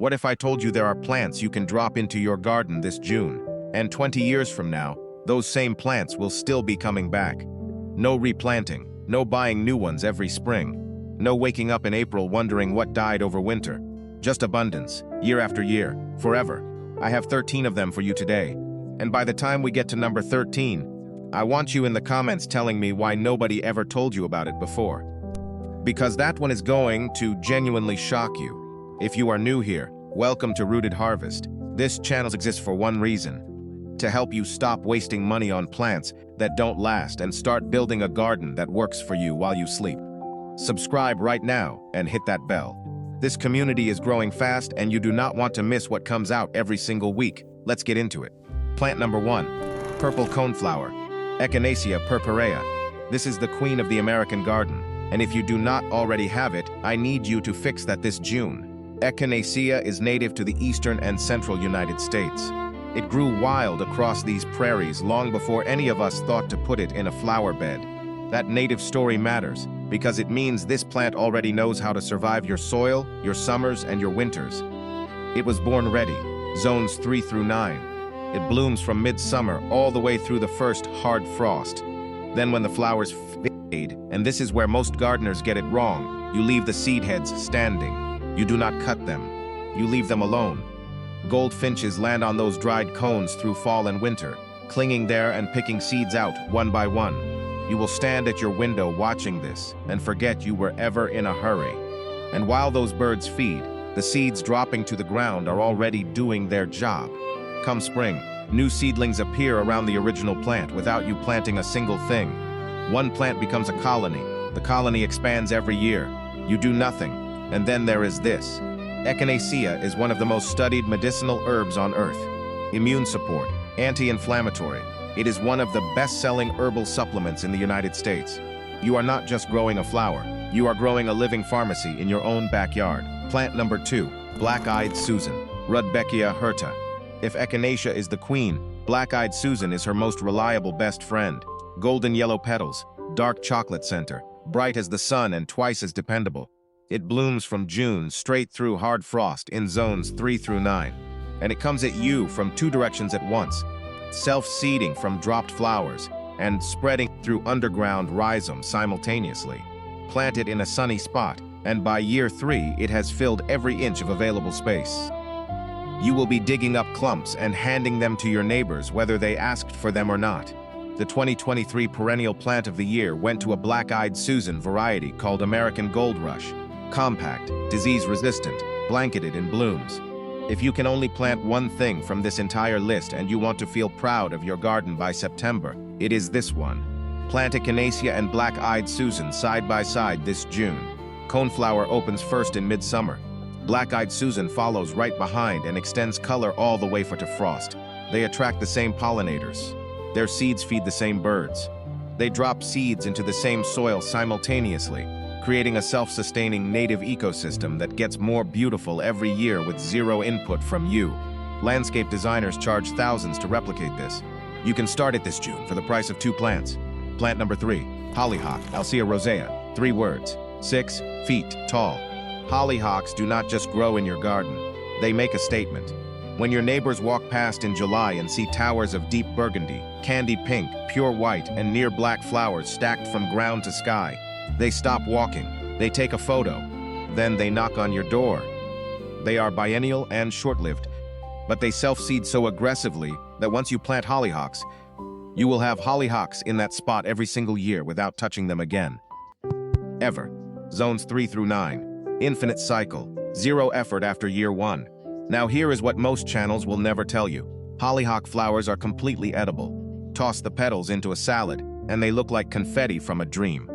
What if I told you there are plants you can drop into your garden this June, and 20 years from now, those same plants will still be coming back? No replanting, no buying new ones every spring, no waking up in April wondering what died over winter. Just abundance, year after year, forever. I have 13 of them for you today. And by the time we get to number 13, I want you in the comments telling me why nobody ever told you about it before. Because that one is going to genuinely shock you. If you are new here, welcome to Rooted Harvest. This channel exists for one reason: to help you stop wasting money on plants that don't last and start building a garden that works for you while you sleep. Subscribe right now and hit that bell. This community is growing fast and you do not want to miss what comes out every single week. Let's get into it. Plant number 1, Purple Coneflower, Echinacea purpurea. This is the queen of the American garden, and if you do not already have it, I need you to fix that this June. Echinacea is native to the eastern and central United States. It grew wild across these prairies long before any of us thought to put it in a flower bed. That native story matters because it means this plant already knows how to survive your soil, your summers, and your winters. It was born ready, zones 3 through 9. It blooms from midsummer all the way through the first hard frost. Then when the flowers fade, and this is where most gardeners get it wrong, you leave the seed heads standing. You do not cut them. You leave them alone. Goldfinches land on those dried cones through fall and winter, clinging there and picking seeds out one by one. You will stand at your window watching this and forget you were ever in a hurry. And while those birds feed, the seeds dropping to the ground are already doing their job. Come spring, new seedlings appear around the original plant without you planting a single thing. One plant becomes a colony. The colony expands every year. You do nothing. And then there is this. Echinacea is one of the most studied medicinal herbs on earth. Immune support, anti-inflammatory. It is one of the best-selling herbal supplements in the United States. You are not just growing a flower. You are growing a living pharmacy in your own backyard. Plant number 2, Black-Eyed Susan, Rudbeckia hirta. If Echinacea is the queen, Black-Eyed Susan is her most reliable best friend. Golden yellow petals, dark chocolate center, bright as the sun and twice as dependable. It blooms from June straight through hard frost in zones 3 through 9. And it comes at you from 2 directions at once, self-seeding from dropped flowers and spreading through underground rhizomes simultaneously. Plant it in a sunny spot, and by year 3, it has filled every inch of available space. You will be digging up clumps and handing them to your neighbors whether they asked for them or not. The 2023 Perennial Plant of the Year went to a Black-Eyed Susan variety called American Gold Rush. Compact, disease-resistant, blanketed in blooms. If you can only plant one thing from this entire list and you want to feel proud of your garden by September, it is this one. Plant Echinacea and Black-Eyed Susan side by side this June. Coneflower opens first in midsummer. Black-Eyed Susan follows right behind and extends color all the way to frost. They attract the same pollinators. Their seeds feed the same birds. They drop seeds into the same soil simultaneously, creating a self-sustaining native ecosystem that gets more beautiful every year with zero input from you. Landscape designers charge thousands to replicate this. You can start it this June for the price of 2 plants. Plant number 3, Hollyhock, Alcea rosea, 3 words, 6 feet tall. Hollyhocks do not just grow in your garden, they make a statement. When your neighbors walk past in July and see towers of deep burgundy, candy pink, pure white, and near black flowers stacked from ground to sky, they stop walking, they take a photo, then they knock on your door. They are biennial and short-lived, but they self-seed so aggressively that once you plant hollyhocks, you will have hollyhocks in that spot every single year without touching them again. Ever. Zones 3 through 9. Infinite cycle. Zero effort after year 1. Now here is what most channels will never tell you. Hollyhock flowers are completely edible. Toss the petals into a salad, and they look like confetti from a dream.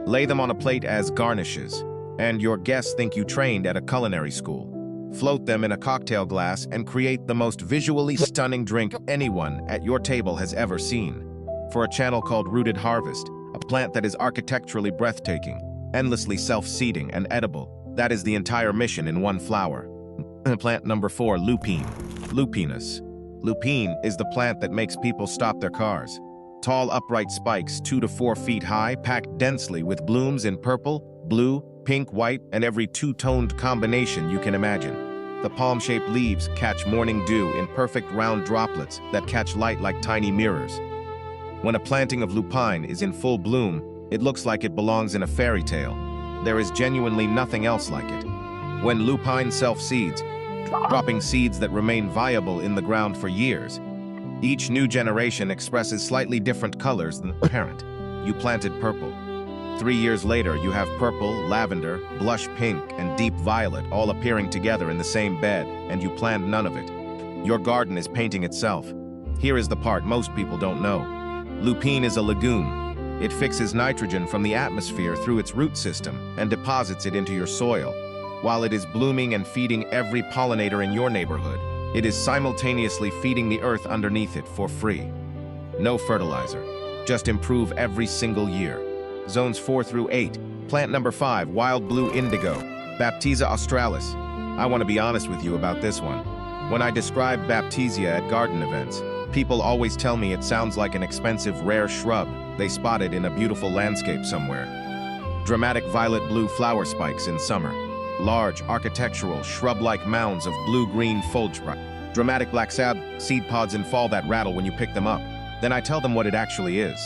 Lay them on a plate as garnishes, and your guests think you trained at a culinary school. Float them in a cocktail glass and create the most visually stunning drink anyone at your table has ever seen. For a channel called Rooted Harvest, a plant that is architecturally breathtaking, endlessly self-seeding and edible, that is the entire mission in one flower. Plant number 4, Lupine. Lupinus. Lupine is the plant that makes people stop their cars. Tall, upright spikes 2 to 4 feet high, packed densely with blooms in purple, blue, pink, white, and every two-toned combination you can imagine. The palm-shaped leaves catch morning dew in perfect round droplets that catch light like tiny mirrors. When a planting of lupine is in full bloom, it looks like it belongs in a fairy tale. There is genuinely nothing else like it. When lupine self-seeds, dropping seeds that remain viable in the ground for years, each new generation expresses slightly different colors than the parent. You planted purple. 3 years later, you have purple, lavender, blush pink, and deep violet all appearing together in the same bed, and you planned none of it. Your garden is painting itself. Here is the part most people don't know. Lupine is a legume. It fixes nitrogen from the atmosphere through its root system and deposits it into your soil. While it is blooming and feeding every pollinator in your neighborhood, it is simultaneously feeding the earth underneath it for free. No fertilizer. Just improve every single year. Zones 4 through 8. Plant number 5, Wild Blue Indigo, Baptisia australis. I want to be honest with you about this one. When I describe Baptisia at garden events, people always tell me it sounds like an expensive rare shrub they spotted in a beautiful landscape somewhere. Dramatic violet-blue flower spikes in summer. Large, architectural, shrub-like mounds of blue-green foliage. Dramatic black seed pods in fall that rattle when you pick them up. Then I tell them what it actually is.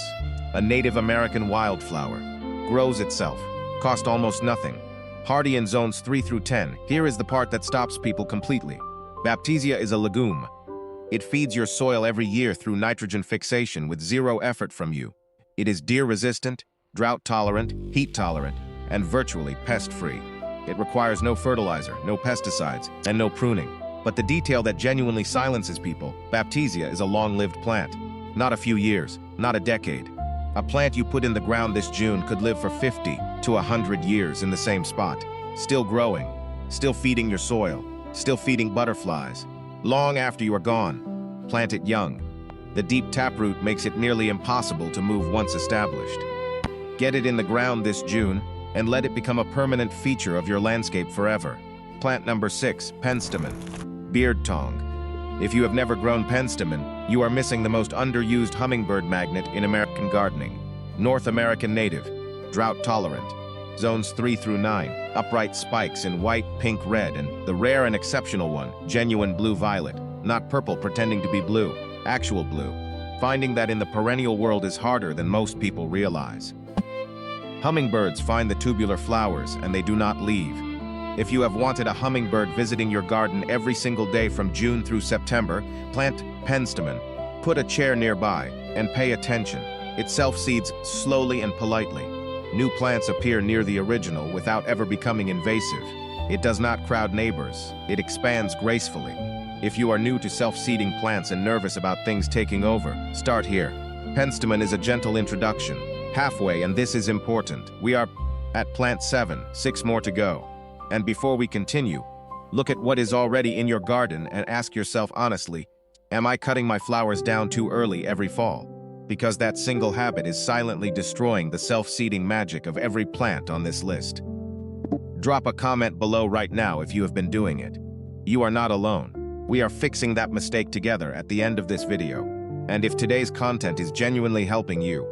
A Native American wildflower. Grows itself. Cost almost nothing. Hardy in zones 3 through 10. Here is the part that stops people completely. Baptisia is a legume. It feeds your soil every year through nitrogen fixation with zero effort from you. It is deer-resistant, drought-tolerant, heat-tolerant, and virtually pest-free. It requires no fertilizer, no pesticides, and no pruning. But the detail that genuinely silences people, Baptisia is a long-lived plant. Not a few years, not a decade. A plant you put in the ground this June could live for 50 to 100 years in the same spot. Still growing, still feeding your soil, still feeding butterflies. Long after you are gone, plant it young. The deep taproot makes it nearly impossible to move once established. Get it in the ground this June, and let it become a permanent feature of your landscape forever. Plant number 6, Penstemon, beard tongue. If you have never grown Penstemon, you are missing the most underused hummingbird magnet in American gardening. North American native, drought tolerant. Zones 3 through 9, upright spikes in white, pink, red, and the rare and exceptional one, genuine blue-violet. Not purple pretending to be blue, actual blue. Finding that in the perennial world is harder than most people realize. Hummingbirds find the tubular flowers and they do not leave. If you have wanted a hummingbird visiting your garden every single day from June through September, plant Penstemon. Put a chair nearby and pay attention. It self-seeds slowly and politely. New plants appear near the original without ever becoming invasive. It does not crowd neighbors. It expands gracefully. If you are new to self-seeding plants and nervous about things taking over, start here. Penstemon is a gentle introduction. Halfway, and this is important. We are at plant 7, 6 more to go. And before we continue, look at what is already in your garden and ask yourself honestly, am I cutting my flowers down too early every fall? Because that single habit is silently destroying the self-seeding magic of every plant on this list. Drop a comment below right now if you have been doing it. You are not alone. We are fixing that mistake together at the end of this video. And if today's content is genuinely helping you,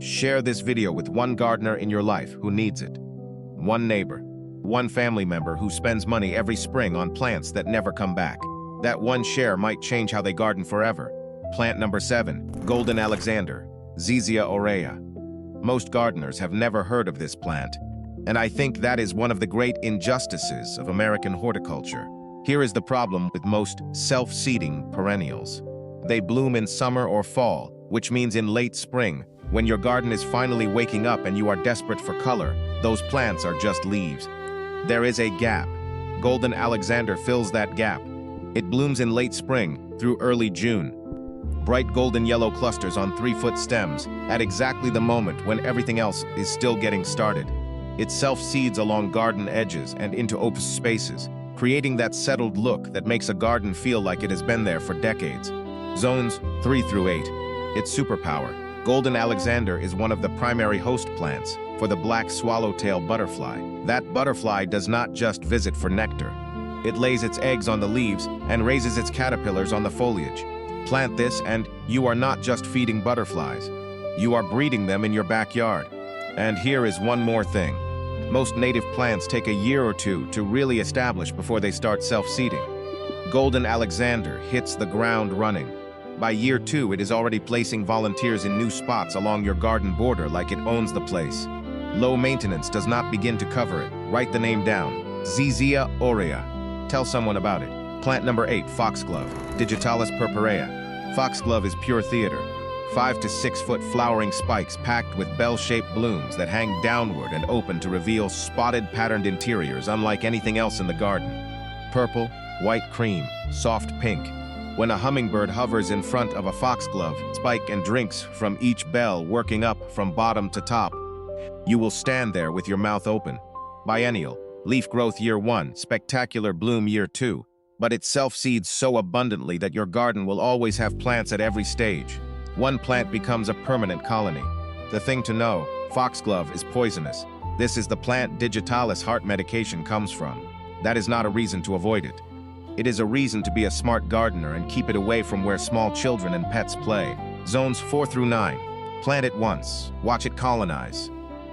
share this video with one gardener in your life who needs it. One neighbor, one family member who spends money every spring on plants that never come back. That one share might change how they garden forever. Plant number 7, Golden Alexander, Zizia aurea. Most gardeners have never heard of this plant, and I think that is one of the great injustices of American horticulture. Here is the problem with most self-seeding perennials. They bloom in summer or fall, which means in late spring, when your garden is finally waking up and you are desperate for color, those plants are just leaves. There is a gap. Golden Alexander fills that gap. It blooms in late spring through early June. Bright golden yellow clusters on 3-foot stems at exactly the moment when everything else is still getting started. It self-seeds along garden edges and into open spaces, creating that settled look that makes a garden feel like it has been there for decades. Zones 3 through 8. Its superpower. Golden Alexander is one of the primary host plants for the black swallowtail butterfly. That butterfly does not just visit for nectar. It lays its eggs on the leaves and raises its caterpillars on the foliage. Plant this and you are not just feeding butterflies. You are breeding them in your backyard. And here is one more thing. Most native plants take a year or two to really establish before they start self-seeding. Golden Alexander hits the ground running. By year 2, it is already placing volunteers in new spots along your garden border like it owns the place. Low maintenance does not begin to cover it. Write the name down. Zizia aurea. Tell someone about it. Plant number 8, foxglove, Digitalis purpurea. Foxglove is pure theater. 5 to 6 foot flowering spikes packed with bell-shaped blooms that hang downward and open to reveal spotted patterned interiors unlike anything else in the garden. Purple, white cream, soft pink. When a hummingbird hovers in front of a foxglove spike and drinks from each bell working up from bottom to top, you will stand there with your mouth open. Biennial, leaf growth year 1, spectacular bloom year 2, but it self-seeds so abundantly that your garden will always have plants at every stage. One plant becomes a permanent colony. The thing to know, foxglove is poisonous. This is the plant Digitalis heart medication comes from. That is not a reason to avoid it. It is a reason to be a smart gardener and keep it away from where small children and pets play. Zones 4 through 9. Plant it once, watch it colonize.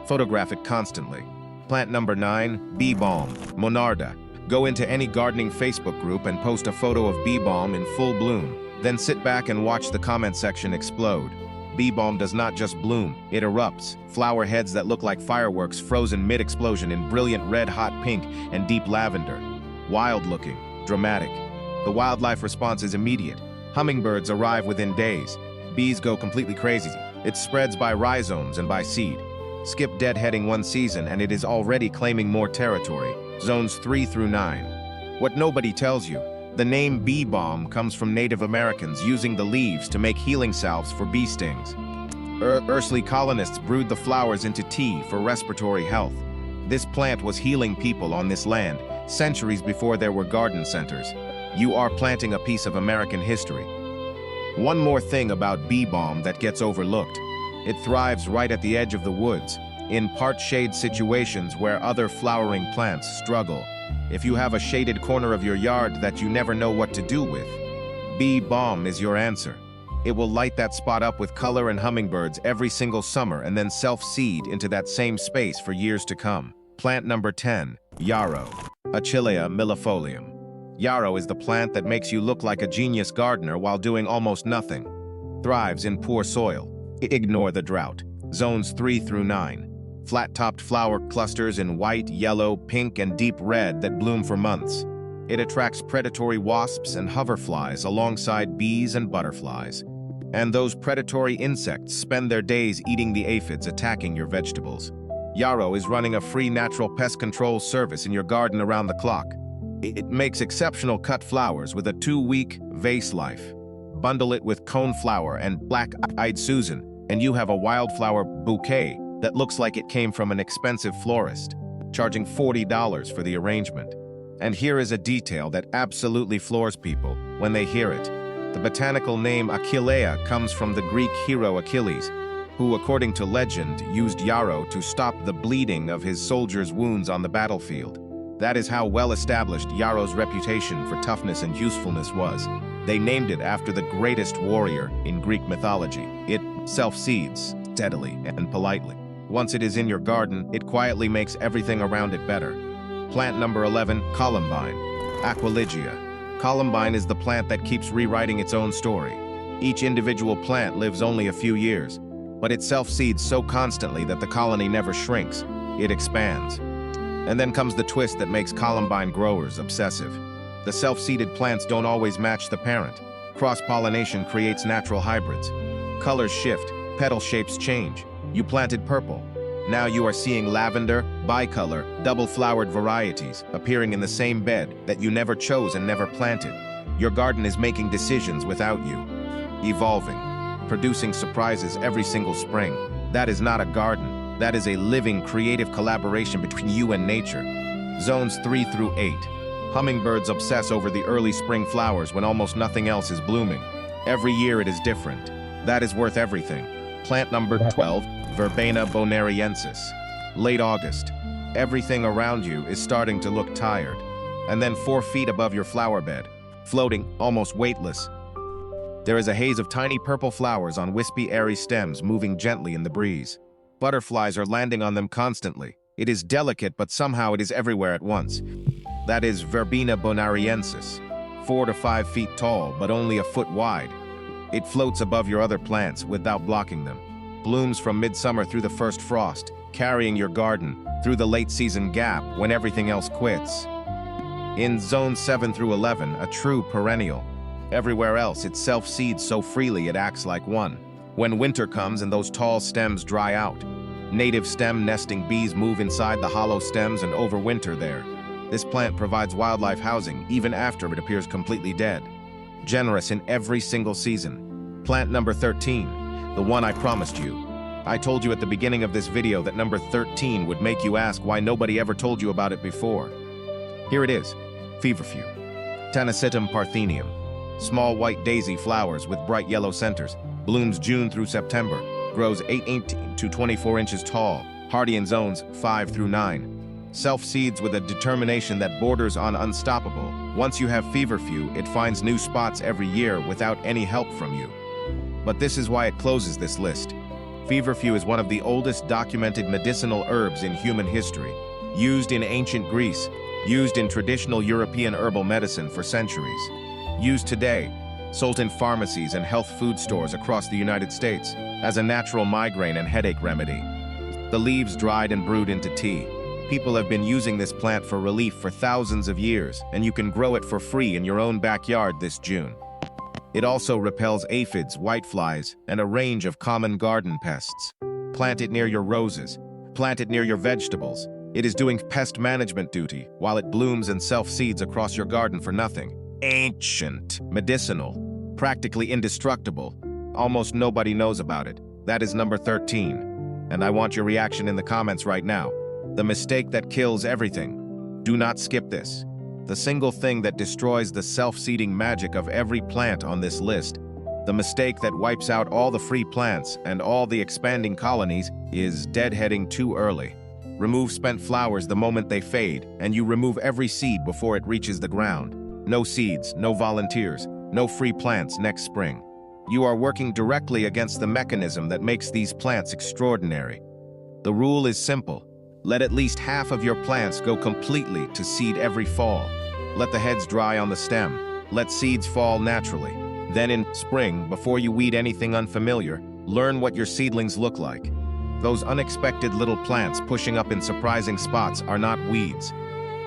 Photograph it constantly. Plant number 9, bee balm, Monarda. Go into any gardening Facebook group and post a photo of bee balm in full bloom. Then sit back and watch the comment section explode. Bee balm does not just bloom, it erupts. Flower heads that look like fireworks frozen mid-explosion in brilliant red, hot pink, and deep lavender. Wild-looking, dramatic. The wildlife response is immediate. Hummingbirds arrive within days. Bees go completely crazy. It spreads by rhizomes and by seed. Skip deadheading one season and it is already claiming more territory. Zones 3 through 9. What nobody tells you. The name bee balm comes from Native Americans using the leaves to make healing salves for bee stings. Earthly colonists brewed the flowers into tea for respiratory health. This plant was healing people on this land, centuries before there were garden centers. You are planting a piece of American history. One more thing about bee balm that gets overlooked. It thrives right at the edge of the woods, in part-shade situations where other flowering plants struggle. If you have a shaded corner of your yard that you never know what to do with, bee balm is your answer. It will light that spot up with color and hummingbirds every single summer and then self-seed into that same space for years to come. Plant number 10, Yarrow, Achillea millefolium. Yarrow is the plant that makes you look like a genius gardener while doing almost nothing. Thrives in poor soil. Ignore the drought. Zones 3 through 9. Flat-topped flower clusters in white, yellow, pink, and deep red that bloom for months. It attracts predatory wasps and hoverflies alongside bees and butterflies. And those predatory insects spend their days eating the aphids attacking your vegetables. Yarrow is running a free natural pest control service in your garden around the clock. It makes exceptional cut flowers with a 2-week vase life. Bundle it with coneflower and black-eyed Susan, and you have a wildflower bouquet that looks like it came from an expensive florist, charging $40 for the arrangement. And here is a detail that absolutely floors people when they hear it. The botanical name Echinacea comes from the Greek hero Achilles, who, according to legend, used yarrow to stop the bleeding of his soldiers' wounds on the battlefield. That is how well established yarrow's reputation for toughness and usefulness was. They named it after the greatest warrior in Greek mythology. It self-seeds steadily and politely. Once it is in your garden, it quietly makes everything around it better. Plant number 11, Columbine, Aquilegia. Columbine is the plant that keeps rewriting its own story. Each individual plant lives only a few years, but it self-seeds so constantly that the colony never shrinks, it expands. And then comes the twist that makes Columbine growers obsessive. The self-seeded plants don't always match the parent. Cross-pollination creates natural hybrids. Colors shift, petal shapes change. You planted purple. Now you are seeing lavender, bicolor, double-flowered varieties appearing in the same bed that you never chose and never planted. Your garden is making decisions without you. Evolving, producing surprises every single spring. That is not a garden. That is a living, creative collaboration between you and nature. Zones 3 through 8. Hummingbirds obsess over the early spring flowers when almost nothing else is blooming. Every year it is different. That is worth everything. Plant number 12, Verbena bonariensis. Late August. Everything around you is starting to look tired. And then 4 feet above your flower bed, floating, almost weightless, there is a haze of tiny purple flowers on wispy, airy stems moving gently in the breeze. Butterflies are landing on them constantly. It is delicate, but somehow it is everywhere at once. That is Verbena bonariensis, 4 to 5 feet tall, but only a foot wide. It floats above your other plants without blocking them. Blooms from midsummer through the first frost, carrying your garden through the late season gap when everything else quits. In zones 7 through 11, a true perennial. Everywhere else, it self-seeds so freely it acts like one. When winter comes and those tall stems dry out, native stem nesting bees move inside the hollow stems and overwinter there. This plant provides wildlife housing even after it appears completely dead. Generous in every single season. Plant number 13, the one I promised you. I told you at the beginning of this video that number 13 would make you ask why nobody ever told you about it before. Here it is, feverfew. Tanacetum parthenium. Small white daisy flowers with bright yellow centers. Blooms June through September. Grows 18 to 24 inches tall. Hardy in zones 5 through 9. Self-seeds with a determination that borders on unstoppable. Once you have feverfew, it finds new spots every year without any help from you. But this is why it closes this list. Feverfew is one of the oldest documented medicinal herbs in human history. Used in ancient Greece, used in traditional European herbal medicine for centuries. Used today, sold in pharmacies and health food stores across the United States as a natural migraine and headache remedy. The leaves dried and brewed into tea. People have been using this plant for relief for thousands of years, and you can grow it for free in your own backyard this June. It also repels aphids, whiteflies, and a range of common garden pests. Plant it near your roses. Plant it near your vegetables. It is doing pest management duty while it blooms and self-seeds across your garden for nothing. Ancient, medicinal, practically indestructible. Almost nobody knows about it. That is number 13. And I want your reaction in the comments right now. The mistake that kills everything. Do not skip this. The single thing that destroys the self-seeding magic of every plant on this list, the mistake that wipes out all the free plants and all the expanding colonies, is deadheading too early. Remove spent flowers the moment they fade, and you remove every seed before it reaches the ground. No seeds, no volunteers, no free plants next spring. You are working directly against the mechanism that makes these plants extraordinary. The rule is simple. Let at least half of your plants go completely to seed every fall. Let the heads dry on the stem. Let seeds fall naturally. Then in spring, before you weed anything unfamiliar, learn what your seedlings look like. Those unexpected little plants pushing up in surprising spots are not weeds.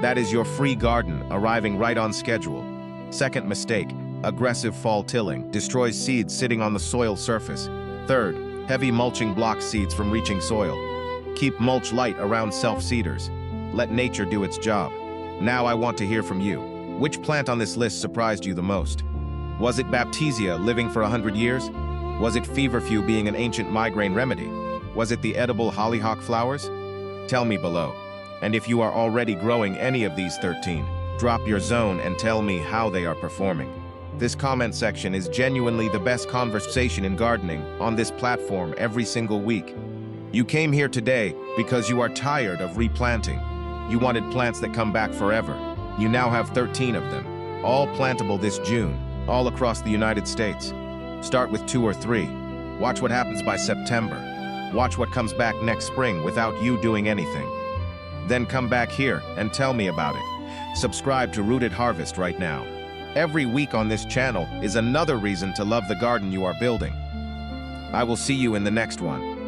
That is your free garden arriving right on schedule. Second mistake, aggressive fall tilling destroys seeds sitting on the soil surface. Third, heavy mulching blocks seeds from reaching soil. Keep mulch light around self-seeders. Let nature do its job. Now I want to hear from you. Which plant on this list surprised you the most? Was it Baptisia living for 100 years? Was it feverfew being an ancient migraine remedy? Was it the edible hollyhock flowers? Tell me below. And if you are already growing any of these 13, drop your zone and tell me how they are performing. This comment section is genuinely the best conversation in gardening on this platform every single week. You came here today because you are tired of replanting. You wanted plants that come back forever. You now have 13 of them, all plantable this June, all across the United States. Start with 2 or 3. Watch what happens by September. Watch what comes back next spring without you doing anything. Then come back here and tell me about it. Subscribe to Rooted Harvest right now. Every week on this channel is another reason to love the garden you are building. I will see you in the next one.